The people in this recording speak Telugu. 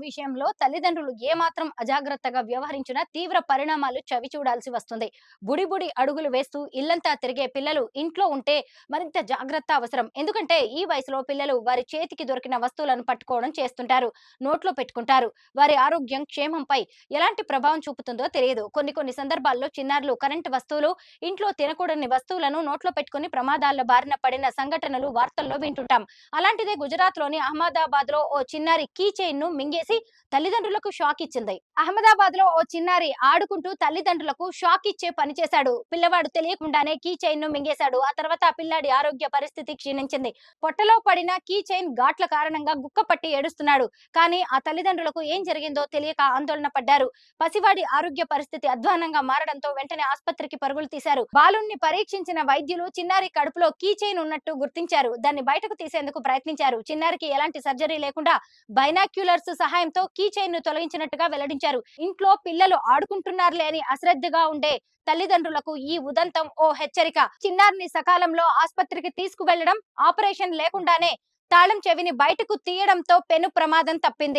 విషయంలో తల్లిదండ్రులు ఏమాత్రం అజాగ్రత్తగా వ్యవహరించినా తీవ్ర పరిణామాలు చవిచూడాల్సి వస్తుంది. బుడి అడుగులు వేస్తూ ఇల్లంతా తిరిగే పిల్లలు ఇంట్లో ఉంటే మరింత జాగ్రత్త అవసరం. ఎందుకంటే ఈ వయసులో పిల్లలు వారి చేతికి దొరికిన వస్తువులను పట్టుకోవడం చేస్తుంటారు, నోట్లో పెట్టుకుంటారు. వారి ఆరోగ్యం, క్షేమంపై ఎలాంటి ప్రభావం చూపుతుందో తెలియదు. కొన్ని సందర్భాల్లో చిన్నారులు కరెంటు వస్తువులు, ఇంట్లో తినకూడని వస్తువులను నోట్లో పెట్టుకుని ప్రమాదాల బారిన పడిన సంఘటనలు వార్తల్లో వింటుంటాం. అలాంటిదే గుజరాత్ లోని అహ్మదాబాద్ లో ఓ చిన్నారి కీ చైన్ ను మింగేసి తల్లిదండ్రులకు షాక్ ఇచ్చింది. అహ్మదాబాద్ లో ఓ చిన్నారి ఆడుకుంటూ తల్లిదండ్రులకు షాక్ ఇచ్చే పని చేశాడు. పిల్లవాడు తెలియకుండానే కీ చైన్ ను మింగేశాడు. ఆ తర్వాత ఆ పిల్లాడి ఆరోగ్య పరిస్థితి క్షీణించింది. పొట్టలో పడిన కీ చైన్ ఘాట్ల కారణంగా గుక్కపట్టి ఏడుస్తున్నాడు. కానీ ఆ తల్లిదండ్రులకు ఏం జరిగిందో తెలియక ఆందోళన పడ్డారు. పసివాడి ఆరోగ్య పరిస్థితి అధ్వానంగా మారడంతో వెంటనే ఆస్పత్రికి పరుగులు తీశారు. బాలుణ్ణి పరీక్షించిన వైద్యులు చిన్నారి కడుపులో కీ చైన్ ఉన్నట్టు గుర్తించారు. దాన్ని బయటకు తీసేందుకు ప్రయత్నించారు. చిన్నారికి ఎలాంటి సర్జరీ లేకుండా బైనాక్యులర్స్ సహాయంతో కీ చైన్ ను తొలగించినట్టుగా వెల్లడించారు. ఇంట్లో పిల్లలు ఆడుకుంటున్నారులే అని అశ్రద్ధగా ఉండే తల్లిదండ్రులకు ఈ ఉదంతం ఓ హెచ్చరిక. చిన్నారిని సకాలంలో ఆస్పత్రికి తీసుకువెళ్లడం, ఆపరేషన్ లేకుండానే తాళం చెవిని బయటకు తీయడంతో పెను ప్రమాదం తప్పింది.